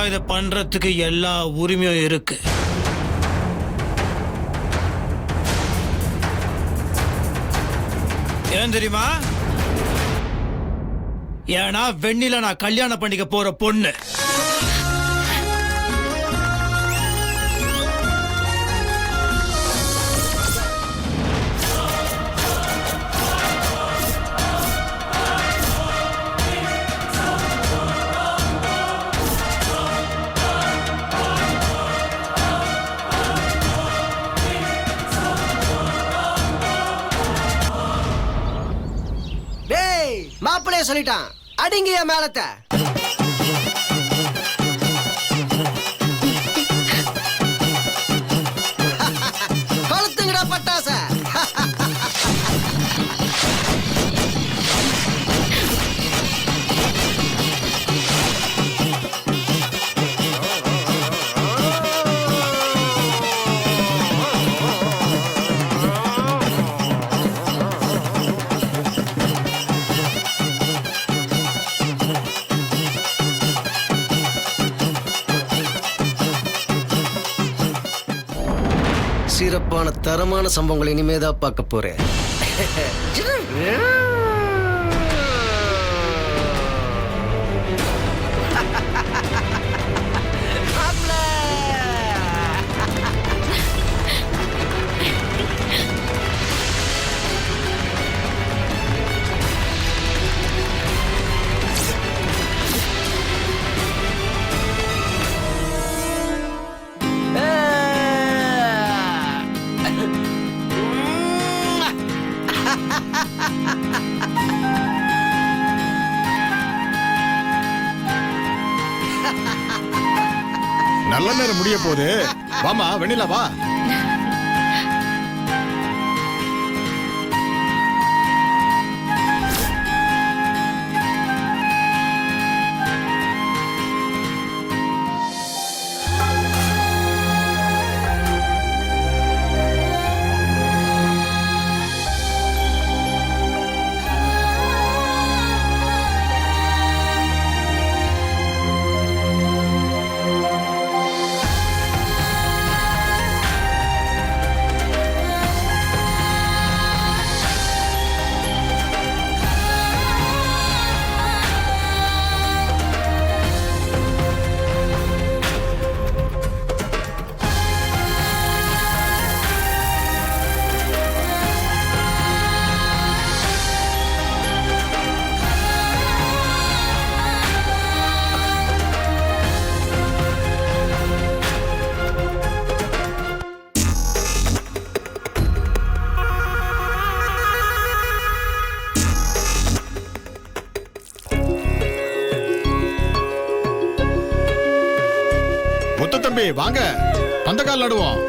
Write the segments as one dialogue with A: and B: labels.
A: இதை பண்றதுக்கு எல்லா உரிமையும் இருக்கு. ஏன் தெரியுமா? ஏன்னா வெண்ணில நான் கல்யாணம் பண்ணிக்க போற பொண்ணு.
B: மாப்பிளைய சொல்லிட்டான், அடிங்கிய மேலத்தை. கொளுத்துங்கடா பட்டாச. சிறப்பான தரமான சம்பவங்களை இனிமேதான் பார்க்க போறேன்.
C: நல்ல நேரம் முடிய போகுது. வாமா வெண்ணிலா வா. முத்து தம்பி வாங்க, பந்தக்கால் நடுவோம்.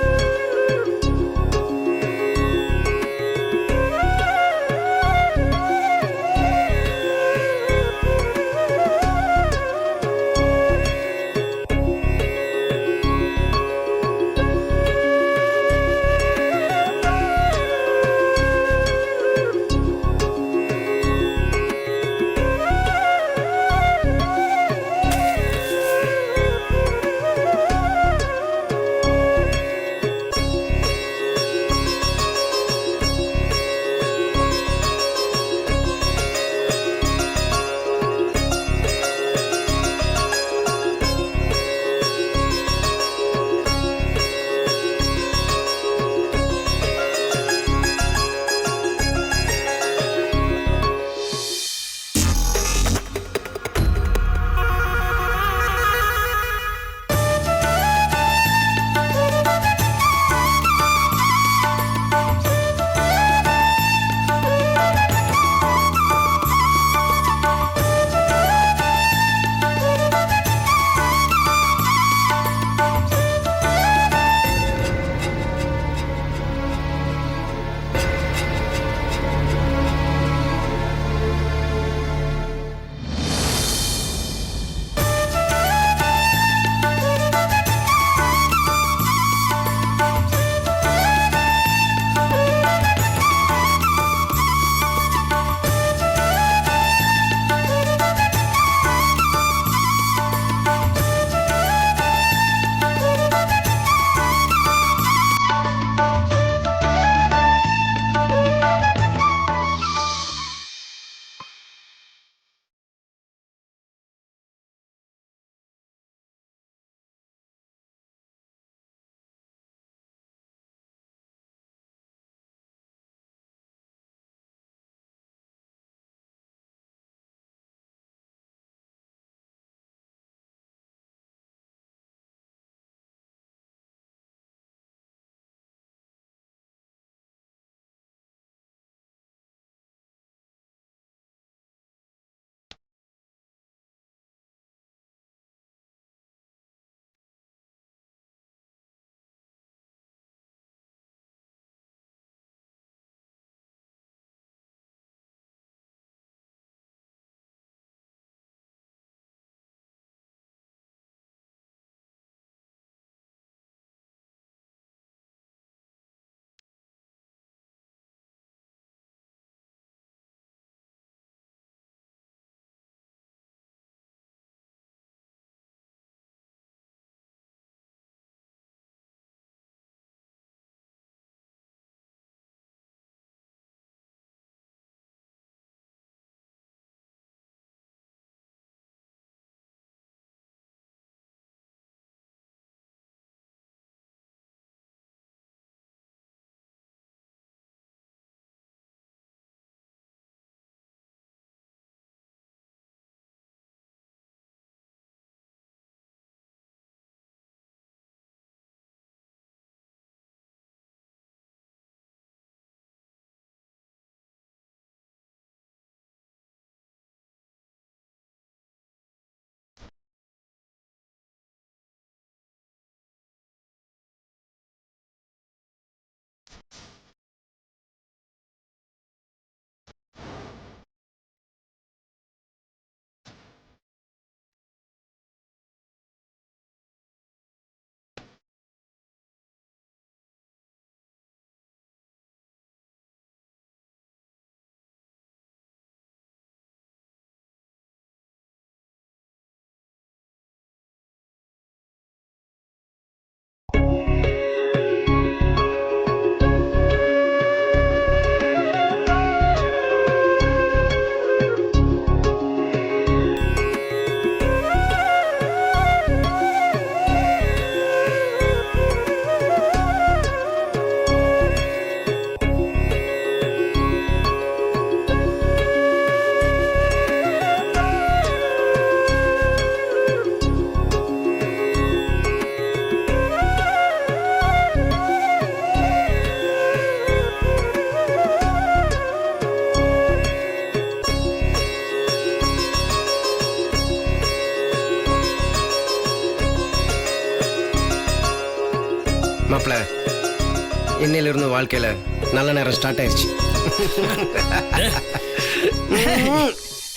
B: இன்னையிலிருந்து வாழ்க்கையில நல்ல நேரம் ஸ்டார்ட் ஆயிடுச்சு.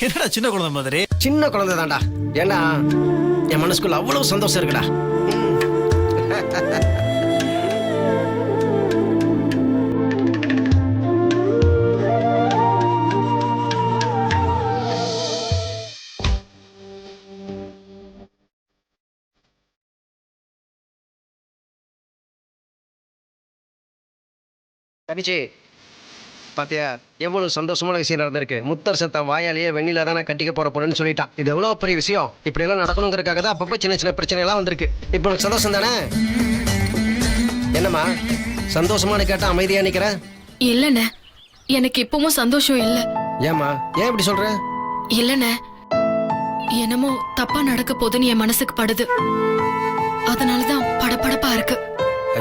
A: என்னடா சின்ன குழந்தை மாதிரி?
B: சின்ன குழந்தை தான்டா. ஏன்னா என் மனசுக்குள்ள அவ்வளவு சந்தோஷம் இருக்குடா. தனிச்சி பாத்தியா எவ்வளவு சந்தோஷமான விஷயம் நடந்திருக்கு. முத்தரசன் தன் வாயாலேயே வெண்ணில தானே கட்டிக்க போற பொண்ணுன்னு சொல்லிட்டான். இது எவ்வளவு பெரிய விஷயம். இப்படி எல்லாம் நடக்கணுங்கிறதுக்காக தான் அப்பப்போ சின்ன சின்ன பிரச்சனை எல்லாம் வந்திருக்கு. இப்போ உனக்கு சந்தோஷம் தானே? என்னம்மா சந்தோஷமானு கேட்டா அமைதியா நிக்கிற?
D: இல்லண்ணே, எனக்கு இப்பவும் சந்தோஷம் இல்ல.
B: ஏம்மா ஏன் இப்படி சொல்ற?
D: இல்லண்ணே, என்னமோ தப்பா நடக்க போதுன்னு என் மனசுக்கு படுது. அதனாலதான் படபடப்பா இருக்கு.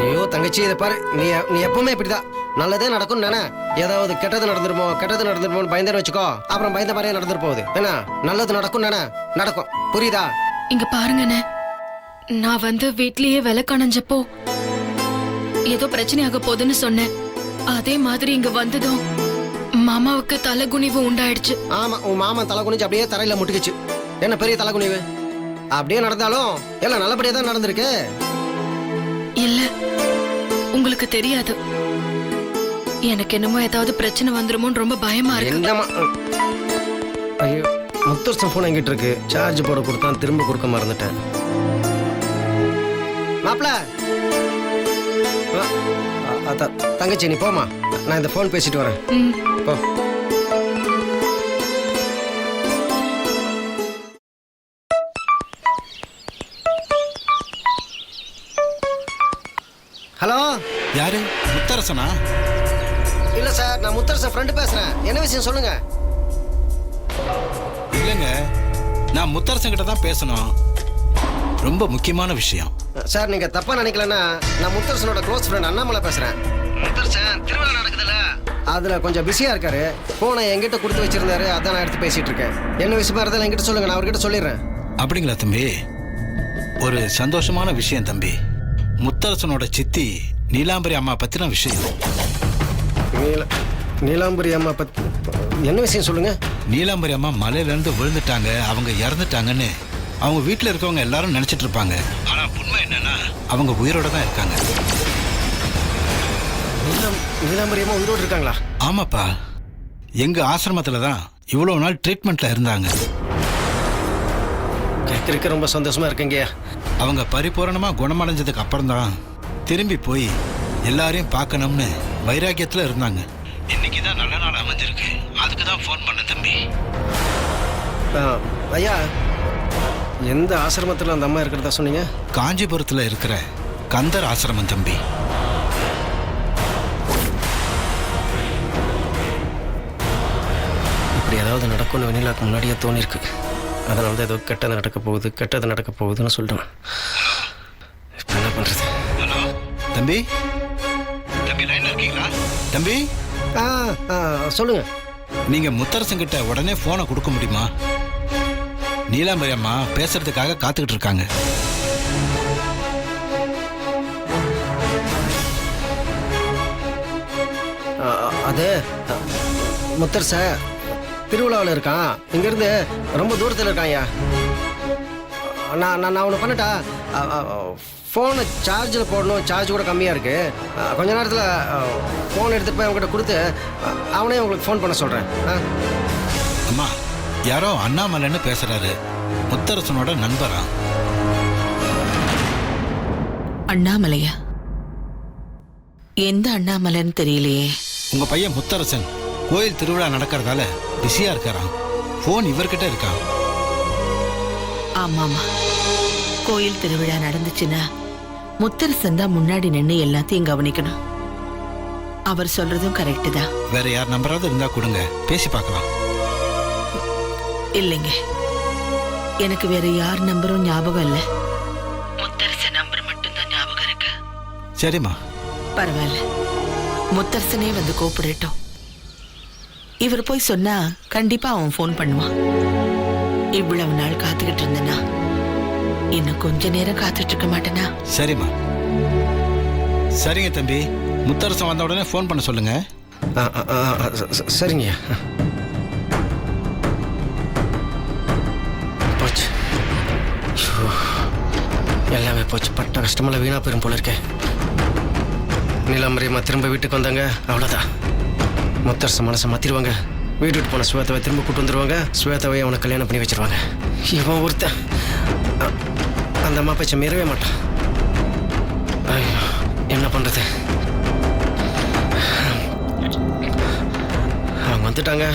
B: ஐயோ தங்கச்சி, இதை பாரு, நீ எப்பவுமே இப்படிதான். நல்லதே நடக்கும் நானே, ஏதாவது கெட்டது நடந்துருமோன்னு பயந்தேன்னு வச்சுக்கோ, அப்புறம் பயந்த மாதிரியே நடந்துட்டு போகுது. ஏன்னா நல்லது நடக்கும் நானே, நடக்கும். புரியுதா?
D: இங்க பாருங்கண்ணே, நான் வீட்லயே விளக்கணைஞ்சப்போ ஏதோ பிரச்சனையாக போகுதுன்னு சொன்னேன். அதே மாதிரி இங்க வந்ததும் மாமாவுக்கு தலைகுனிவு உண்டாயிடுச்சு.
B: ஆமா, உன் மாமன் தலை குனிஞ்சு அப்படியே தரையில முட்டுக்குச்சு. என்ன பெரிய தலை குனிவு? அப்படியே நடந்தாலும் எல்லாம் நல்லபடியா தான் நடந்திருக்கு.
D: இல்ல, உங்களுக்கு தெரியாது, எனக்கு என்னமோ ஏதாவது பிரச்சனை வந்துருமோன்னு ரொம்ப பயமா இருக்கு.
B: என்னமா? ஐயோ, முத்தரசன் போன் என்கிட்ட இருக்கு. சார்ஜ் போட கொடுத்தான், திரும்ப கொடுக்க மறந்துட்டேன். மாப்பிள, தங்கச்சி நீ போமா, நான் இந்த போன் பேசிட்டு வரேன். போ. ஹலோ,
C: யாரு? முத்தரசனா?
B: இல்ல சார், நான் முத்தரசன் ஃப்ரெண்டு பேசுறேன். என்ன விஷயம் சொல்லுங்க.
C: இல்லைங்க, நான் முத்தரசன் கிட்ட தான் பேசணும். ரொம்ப முக்கியமான விஷயம்.
B: சார் நீங்க தப்பா நினைக்கலன்னா, நான் முத்தரசனோட க்ளோஸ் ஃப்ரெண்ட் அண்ணாமலை பேசுறேன். முத்தரசன் திருவிழா நடக்குதுல்ல, அதுல கொஞ்சம் பிஸியா இருக்காரு. போனை என்கிட்ட கொடுத்து வச்சிருந்தாரு, அதான் நான் எடுத்து பேசிட்டு இருக்கேன். என்ன விஷயமா இருந்தாலும் என்கிட்ட சொல்லுங்க, நான் அவர்கிட்ட சொல்லிடுறேன்.
C: அப்படிங்களா தம்பி? ஒரு சந்தோஷமான விஷயம் தம்பி. முத்தரசனோட சித்தி நீலாம்பரி அம்மா பத்தின விஷயம்.
B: நீலாம்பரி அம்மா பத்தி என்ன விஷயம் சொல்லுங்க.
C: நீலாம்பரி அம்மா மலையில இருந்து விழுந்துட்டாங்க, அவங்க இறந்துட்டாங்கன்னு அவங்க வீட்டுல இருக்கவங்க எல்லாரும் நினைச்சிட்டு இருப்பாங்க. ஆனா உண்மை என்னன்னா, அவங்க உயிரோட தான் இருக்காங்க.
B: நீலாம்பரி அம்மா உயிரோடு இருக்காங்களா?
C: ஆமாப்பா, எங்க ஆசிரமத்துல தான் இவ்வளவு நாள் ட்ரீட்மெண்ட்ல இருந்தாங்க.
B: கேட்கறதுக்கு ரொம்ப சந்தோஷமா இருக்குங்க.
C: அவங்க பரிபூரணமா குணமடைஞ்சதுக்கு அப்புறம் தான் திரும்பி போய் எல்லாரையும் பார்க்கணும்னு வைராக்கியத்துல இருந்தாங்க. இன்னைக்கு தான் நல்ல நாள் அமைஞ்சிருக்கு, அதுக்கு தான் ஃபோன் பண்ண தம்பி.
B: ஐயா, எந்த ஆசிரமத்தில் அந்த அம்மா இருக்கிறதா சொன்னீங்க?
C: காஞ்சிபுரத்தில் இருக்கிற கந்தர் ஆசிரமம் தம்பி.
B: இப்படி ஏதாவது நடக்கும்னு வெண்ணிலாக்கு முன்னாடியே தோணிருக்கு. அதனால தான் ஏதோ கெட்டது நடக்க போகுதுன்னு சொல்றேன். இப்போ என்ன பண்றது?
C: ஹலோ தம்பி, தம்பி லைன்ல இருக்கீங்களா? தம்பி
B: சொல்லுங்க.
C: நீங்க முத்தரசன் கிட்ட உடனே போனை கொடுக்க முடியுமா? நீலாம்பரி அம்மா பேசுறதுக்காக காத்துக்கிட்டு இருக்காங்க.
B: அது முத்தரச திருவிழாவில் இருக்கான், இங்கிருந்து ரொம்ப தூரத்தில் இருக்கான். ஐயா, நான் ஒன்று பண்ணட்டா? ஃபோனை சார்ஜில் போடணும், சார்ஜ் கூட கம்மியாக இருக்கு. கொஞ்ச நேரத்தில் ஃபோன் எடுத்துகிட்டு போய் அவங்ககிட்ட கொடுத்து அவனே உங்களுக்கு ஃபோன் பண்ண சொல்கிறேன்.
C: அம்மா, யாரோ அண்ணாமலைன்னு பேசுறாரு, முத்தரசனோட நண்பரா?
E: அண்ணாமலையா? எந்த அண்ணாமலைன்னு தெரியலையே.
C: உங்க பையன் முத்தரசன் கோயில் திருவிழா நடக்கிறதால பிஸியா இருக்காராம். போன் இவர்கிட்ட இருக்கா?
E: ஆமாமா, கோயில் திருவிழா நடந்துச்சுன்னா முத்தரசன் தான் முன்னாடி நின்று எல்லாத்தையும் கவனிக்கணும். அவர் சொல்றதும் கரெக்டு தான்.
C: வேற யார் நம்பராவது இருந்தா கொடுங்க, பேசி பார்க்கலாம்.
E: இல்லைங்க, எனக்கு வேற யார் நம்பரும் ஞாபகம் இல்லை. முத்தரசன் நம்பர் மட்டும் தான் ஞாபகம் இருக்கு.
C: சரிம்மா,
E: பரவாயில்ல, முத்தரசனே வந்து கூப்பிடட்டும். இவர் போய் சொன்னா கண்டிப்பா அவன் ஃபோன் பண்ணுவான். இவ்வளவு நாள் காத்துக்கிட்டு இருந்தனா இன்னும் கொஞ்ச நேரம் காத்துட்டு இருக்க மாட்டேனா?
C: சரிம்மா. சரிங்க தம்பி, முத்தரசன் வந்த உடனே ஃபோன் பண்ண சொல்லுங்க.
B: சரிங்கய்யா. போச்சு. ஐயோ, எல்லாமே போச்சு. பட்ட கஷ்டமெல்லாம் வீணா போயிரும் போல இருக்கேன். நீலாம்பரியம்மா திரும்ப வீட்டுக்கு வந்தாங்க, அவ்வளோதான். முத்தரசன் மனசை மாற்றிடுவாங்க. வீட்டு விட்டு போன ஸ்வேதாவை திரும்ப கூட்டு வந்துடுவாங்க. ஸ்வேதாவை அவனை கல்யாணம் பண்ணி வச்சிருவாங்க. இவன் ஒருத்தன் அந்த அம்மா பேச்சை மீறவே மாட்டான். ஐயோ, என்ன பண்ணுறது? அவங்க வந்துட்டாங்க.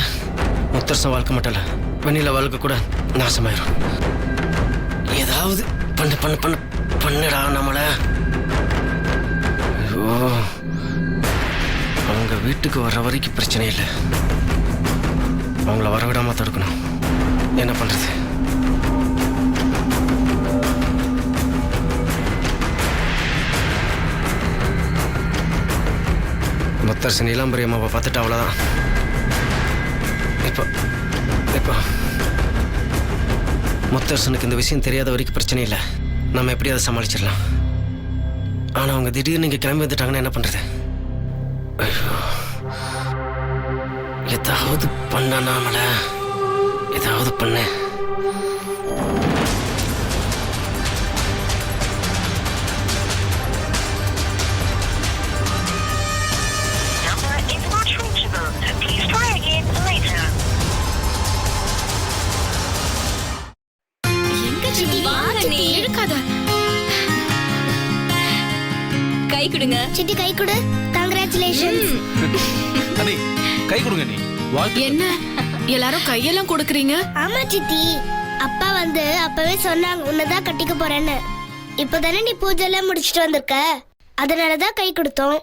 B: முத்தரசன் வாழ்க்கை மட்டும் இல்லை, வெண்ணில வாழ்க்கை கூட நாசமாயிரும். ஏதாவது பண்ணு பண்ணு பண்ணு பண்ணுடா நம்மள. ஐயோ, அவங்க வீட்டுக்கு வர்ற வரைக்கும் பிரச்சனை இல்லை, அவங்கள வரவிடாம தடுக்கணும். என்ன பண்றது? முத்தரசன் நீலாம்பரி அம்மாவை பார்த்துட்டு அவ்வளோதான். இப்போ இப்போ முத்தரசனுக்கு இந்த விஷயம் தெரியாத வரைக்கும் பிரச்சனை இல்லை, நம்ம எப்படி அதை சமாளிச்சிடலாம். ஆனால் அவங்க திடீர்னு இங்கே கிளம்பி வந்துட்டாங்கன்னா என்ன பண்ணுறது? ஐயோ, ஏதாவது பண்ண நாமல, ஏதாவது பண்ண.
D: எங்க சித்தி? வாங்க நீ. இழுக்காத.
F: கை கொடுங்க.
G: சித்தி கை கொடு. கங்க்ராச்சுலேஷன்ஸ்.
A: அண்ணி கை கொடுங்க. நீ
D: என்ன எல்லாரும் கையெல்லாம் கொடுக்கறீங்க?
G: ஆமா சித்தி, அப்பா வந்து அப்பவே சொன்னாங்க உன்னதான் கட்டிக்க போறேன்னு. இப்பதானே நீ பூஜை எல்லாம் முடிச்சிட்டு வந்திருக்க, அதனாலதான் கை கொடுத்தோம்.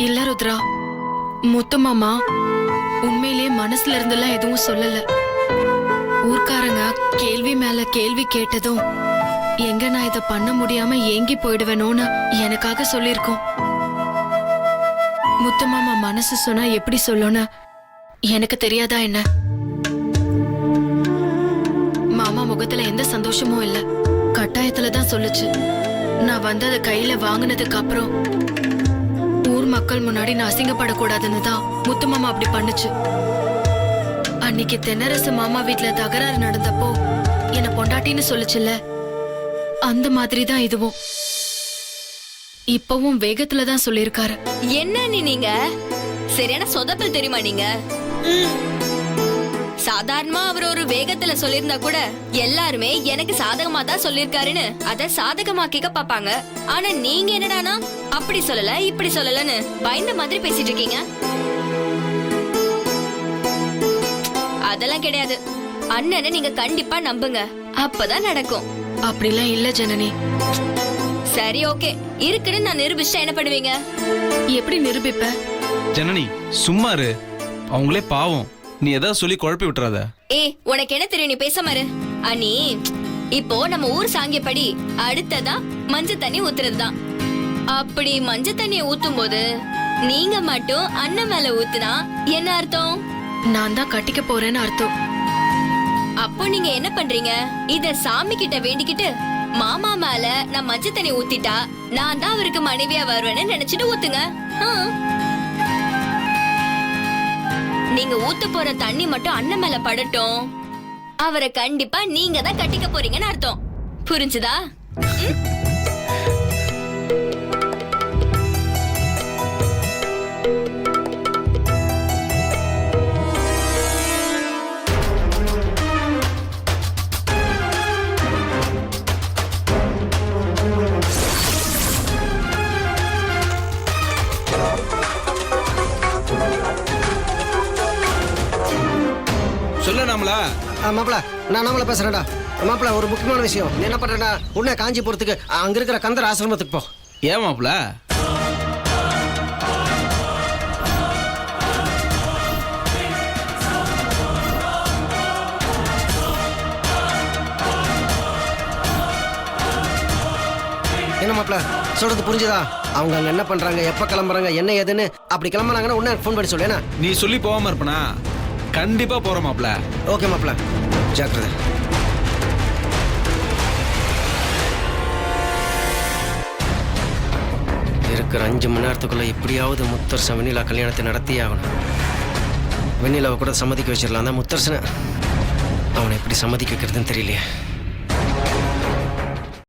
D: இல்ல ருத்ரா, முத்து மாமா உண்மையிலேயே மனசுல இருந்தெல்லாம் எதுவும் சொல்லல. ஊர்க்காரங்க கேள்வி மேல கேள்வி கேட்டதும் எங்க நான் இத பண்ண முடியாம ஏங்கி போயிடுவேனோன்னு எனக்காக சொல்லிருக்கோம். முத்து மாமா மனசு சொன்னா எப்படி சொல்லணும் எனக்கு தெரியாதா என்ன? மாமா முகத்துல எந்த சந்தோஷமும் இல்ல, கட்டாயத்துலதான் சொல்லுச்சு. நான் வந்து அதை கையில வாங்கினதுக்கு அப்புறம் ஊர் மக்கள் முன்னாடி நான் அசிங்கப்படக்கூடாதுன்னு தான் முத்து மாமா அப்படி பண்ணுச்சு. அன்னைக்கு தென்னரசு மாமா வீட்டுல தகராறு நடந்தப்போ என்ன பொண்டாட்டின்னு சொல்லுச்சுல்ல, அந்த மாதிரி தான் இதுவும். இப்பவும் வேகத்துல தான் சொல்லிருக்காரு.
F: என்ன நீங்க சரியான சொதப்பல் தெரியுமா? நீங்க சாதாரணமா அவர் ஒரு வேகத்துல சொல்லிருந்தா கூட எல்லாருமே எனக்கு சாதகமா தான் சொல்லிருக்காருன்னு அத சாதகமாக்கிக்க பாப்பாங்க. ஆனா நீங்க என்னடானா அப்படி சொல்லல இப்படி சொல்லலன்னு பயந்த மாதிரி பேசிட்டு இருக்கீங்க. அதெல்லாம் கிடையாது. அண்ணனை நீங்க கண்டிப்பா நம்புங்க, அப்பதான் நடக்கும்.
D: அப்படிலாம் இல்ல ஜனனி.
F: சரி ஓகே, இருக்குன்னு நான் நிரூபிச்சா என்ன பண்ணுவீங்க?
D: எப்படி நிரூபிப்ப?
A: ஜனனி சும்மா இரு, அவங்களே பாவம். நீ ஏதாவது சொல்லி குழப்பி விட்டுறாத.
F: ஏய், உனக்கு என்ன தெரியும்? நீ பேசாம இரு. அண்ணி, இப்போ நம்ம ஊர் சாங்கியப்படி அடுத்ததா மஞ்சள் தண்ணி ஊத்துறதுதான். அப்படி மஞ்சள் தண்ணியை ஊத்தும் போது நீங்க மட்டும் அண்ணன் மேல ஊத்துனா என்ன அர்த்தம்?
D: நான் தான் கட்டிக்க போறேன்னு அர்த்தம்.
F: அப்போ நீங்க என்ன பண்றீங்க? இத சாமி கிட்ட வேண்டிக்கிட்டு மாமா மேல நான் மஞ்சள் தண்ணி ஊத்திட்டா நான் தான் அவருக்கு மனைவியா வருவேன்னு நினைச்சிட்டு ஊத்துங்க. நீங்க ஊத்த போற தண்ணி மட்டும் அண்ணன் மேல படட்டும், அவரை கண்டிப்பா நீங்க தான் கட்டிக்க போறீங்கன்னு அர்த்தம். புரிஞ்சுதா?
C: சொல்ல நாமளா?
B: மாப்பிள, நான் நம்மள பேசுறேன்டா. மாப்பிள, ஒரு முக்கியமான விஷயம். நீ என்ன பண்றேன்னா உன்னை காஞ்சிபுரத்துக்கு அங்க இருக்கிற கந்தர் ஆசிரமத்துக்கு போ.
A: ஏன் மாப்பிள?
B: என்ன மாப்பிள சொல்றது புரிஞ்சுதா? அவங்க அங்க என்ன பண்றாங்க, எப்ப கிளம்புறாங்க, என்ன ஏதுன்னு அப்படி கிளம்புனாங்கன்னா உடனே ஃபோன் பண்ணி சொல்லு.
A: நீ சொல்லி போகாம இருப்பனா? கண்டிப்பா போற மாப்பிள.
B: ஓகே மாப்பிள, ஜாக்கிரதை. இருக்கிற 5 மணி நேரத்துக்குள்ள எப்படியாவது முத்தரசன் வெண்ணிலா கல்யாணத்தை நடத்தியே ஆகணும். வெண்ணிலாவை கூட சம்மதிக்க வச்சிடலாம் தான் முத்தரசனை. அவனை எப்படி சம்மதிக்க வைக்கிறதுன்னு தெரியலையே.